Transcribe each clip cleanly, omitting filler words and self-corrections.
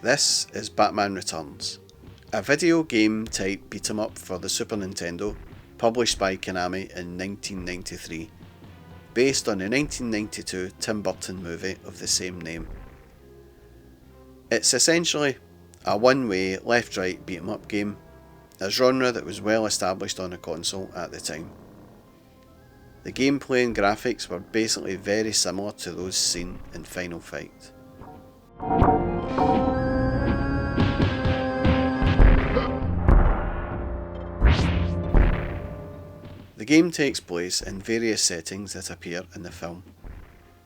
This is Batman Returns, a video game type beat 'em up for the Super Nintendo, published by Konami in 1993, based on the 1992 Tim Burton movie of the same name. It's essentially a one-way left-right beat 'em up game, a genre that was well established on the console at the time. The gameplay and graphics were basically very similar to those seen in Final Fight. The game takes place in various settings that appear in the film.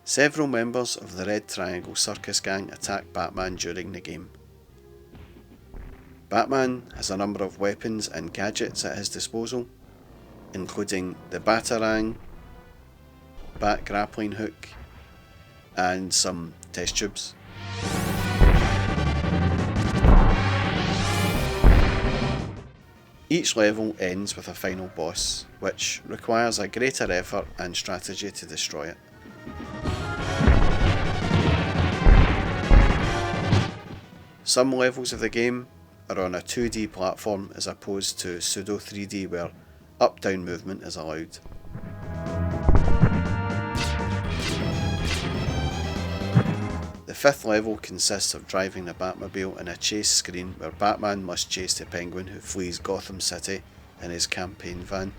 Several members of the Red Triangle Circus Gang attack Batman during the game. Batman has a number of weapons and gadgets at his disposal, including the Batarang, Bat grappling hook, and some test tubes. Each level ends with a final boss, which requires a greater effort and strategy to destroy it. Some levels of the game are on a 2D platform as opposed to pseudo 3D where up-down movement is allowed. The fifth level consists of driving the Batmobile in a chase screen where Batman must chase the Penguin who flees Gotham City in his campaign van.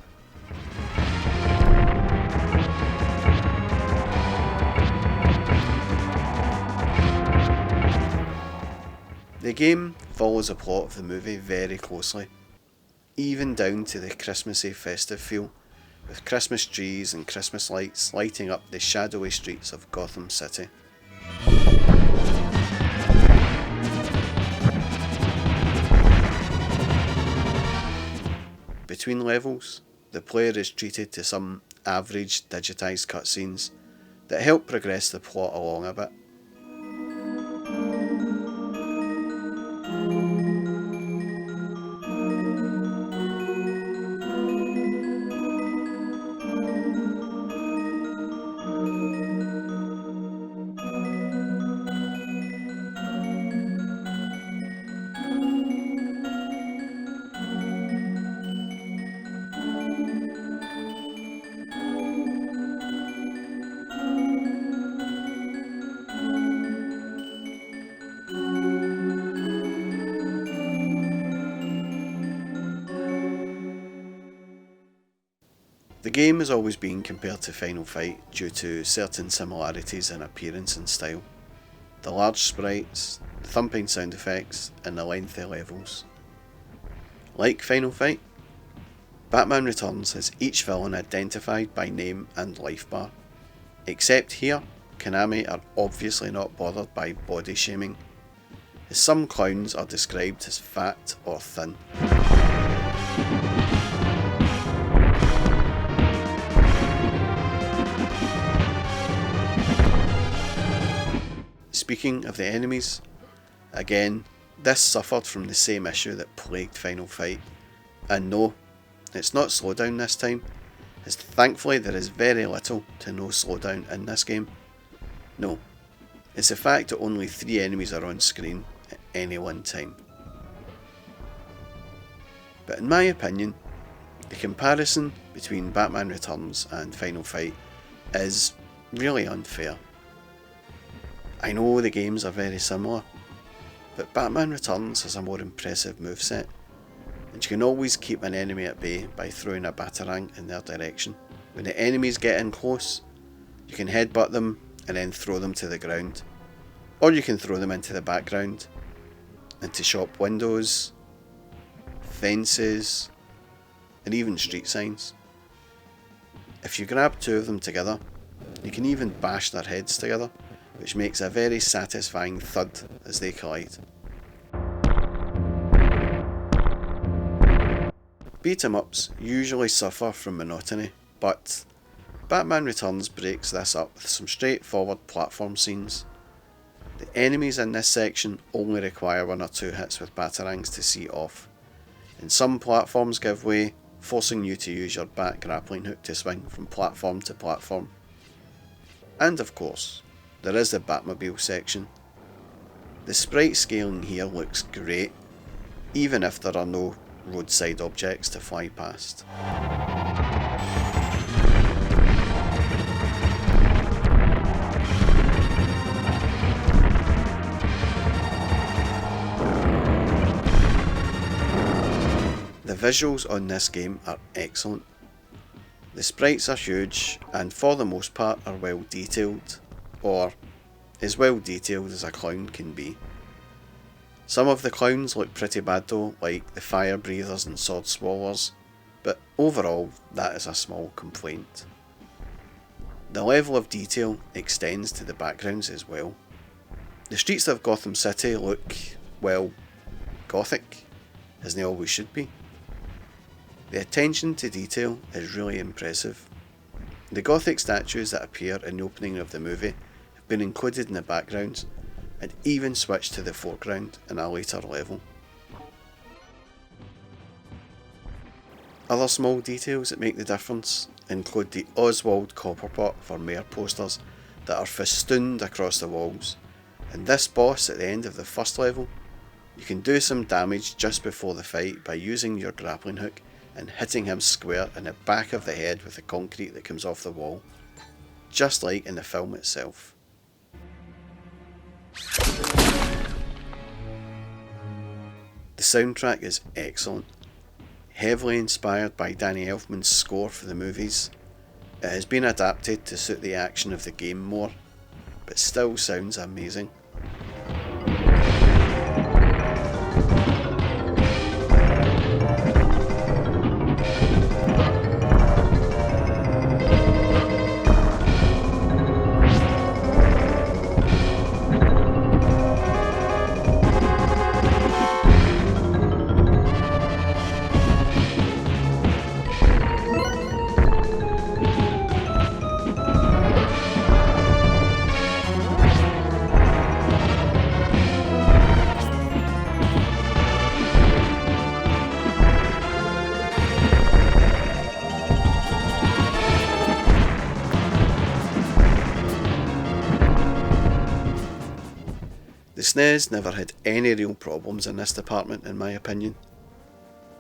The game follows the plot of the movie very closely, even down to the Christmassy festive feel, with Christmas trees and Christmas lights lighting up the shadowy streets of Gotham City. Between levels, the player is treated to some average digitised cutscenes that help progress the plot along a bit. The game has always been compared to Final Fight due to certain similarities in appearance and style, the large sprites, the thumping sound effects, and the lengthy levels. Like Final Fight, Batman Returns has each villain identified by name and life bar, except here Konami are obviously not bothered by body shaming, as some clowns are described as fat or thin. Speaking of the enemies, again, this suffered from the same issue that plagued Final Fight, and no, it's not slowdown this time, as thankfully there is very little to no slowdown in this game. No, it's the fact that only 3 enemies are on screen at any one time. But in my opinion, the comparison between Batman Returns and Final Fight is really unfair. I know the games are very similar, but Batman Returns has a more impressive moveset, and you can always keep an enemy at bay by throwing a Batarang in their direction. When the enemies get in close, you can headbutt them and then throw them to the ground, or you can throw them into the background, into shop windows, fences, and even street signs. If you grab 2 of them together, you can even bash their heads together, which makes a very satisfying thud as they collide. Beat-em-ups usually suffer from monotony, but Batman Returns breaks this up with some straightforward platform scenes. The enemies in this section only require 1 or 2 hits with batarangs to see off, and some platforms give way, forcing you to use your bat grappling hook to swing from platform to platform. And of course, there is the Batmobile section. The sprite scaling here looks great, even if there are no roadside objects to fly past. The visuals on this game are excellent. The sprites are huge and for the most part are well detailed, or as well detailed as a clown can be. Some of the clowns look pretty bad though, like the fire breathers and sword swallowers, but overall that is a small complaint. The level of detail extends to the backgrounds as well. The streets of Gotham City look, well, gothic, as they always should be. The attention to detail is really impressive. The gothic statues that appear in the opening of the movie have been included in the backgrounds and even switched to the foreground in a later level. Other small details that make the difference include the Oswald Copperpot for Mayor posters that are festooned across the walls, and this boss at the end of the first level, you can do some damage just before the fight by using your grappling hook and hitting him square in the back of the head with the concrete that comes off the wall, just like in the film itself. The soundtrack is excellent, heavily inspired by Danny Elfman's score for the movies. It has been adapted to suit the action of the game more, but still sounds amazing. The SNES never had any real problems in this department in my opinion.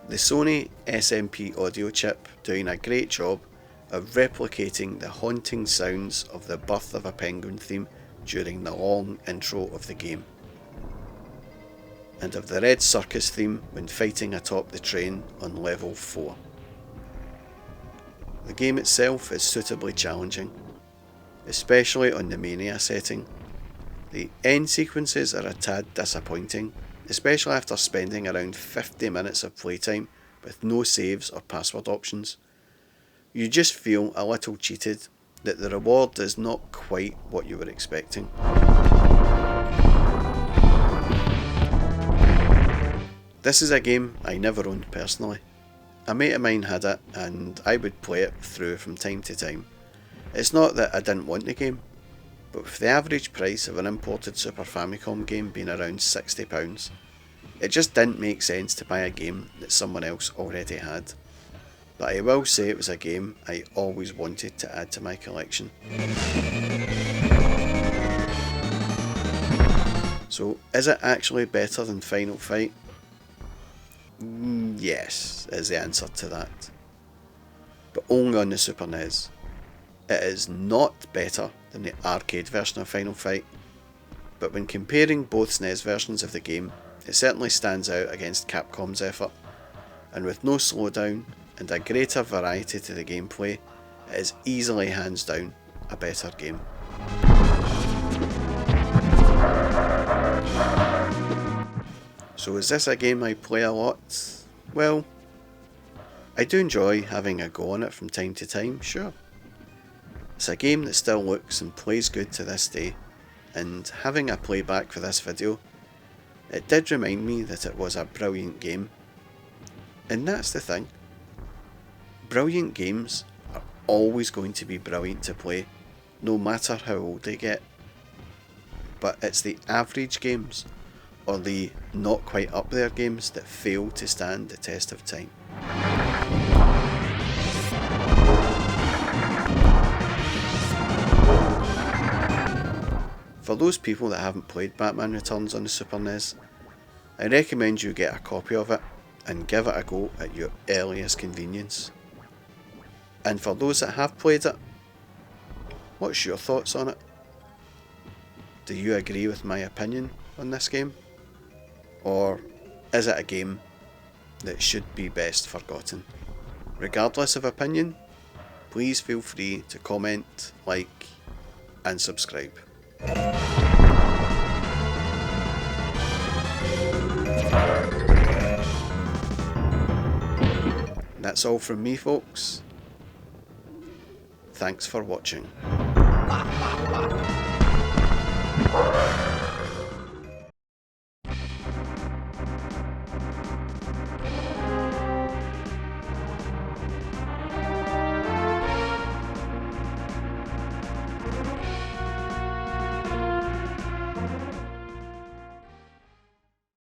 The Sony SMP audio chip doing a great job of replicating the haunting sounds of the Birth of a Penguin theme during the long intro of the game, and of the Red Circus theme when fighting atop the train on level 4. The game itself is suitably challenging, especially on the Mania setting. The end sequences are a tad disappointing, especially after spending around 50 minutes of playtime with no saves or password options. You just feel a little cheated that the reward is not quite what you were expecting. This is a game I never owned personally. A mate of mine had it and I would play it through from time to time. It's not that I didn't want the game, but with the average price of an imported Super Famicom game being around £60, it just didn't make sense to buy a game that someone else already had. But I will say it was a game I always wanted to add to my collection. So is it actually better than Final Fight? Yes, is the answer to that. But only on the Super NES. It is not better than the arcade version of Final Fight, but when comparing both SNES versions of the game, it certainly stands out against Capcom's effort, and with no slowdown and a greater variety to the gameplay, it is easily hands down a better game. So is this a game I play a lot? Well, I do enjoy having a go on it from time to time, sure. It's a game that still looks and plays good to this day, and having a playback for this video, it did remind me that it was a brilliant game. And that's the thing, brilliant games are always going to be brilliant to play, no matter how old they get. But it's the average games, or the not quite up there games, that fail to stand the test of time. For those people that haven't played Batman Returns on the Super NES, I recommend you get a copy of it and give it a go at your earliest convenience. And for those that have played it, what's your thoughts on it? Do you agree with my opinion on this game? Or is it a game that should be best forgotten? Regardless of opinion, please feel free to comment, like, and subscribe. That's all from me, folks. Thanks for watching.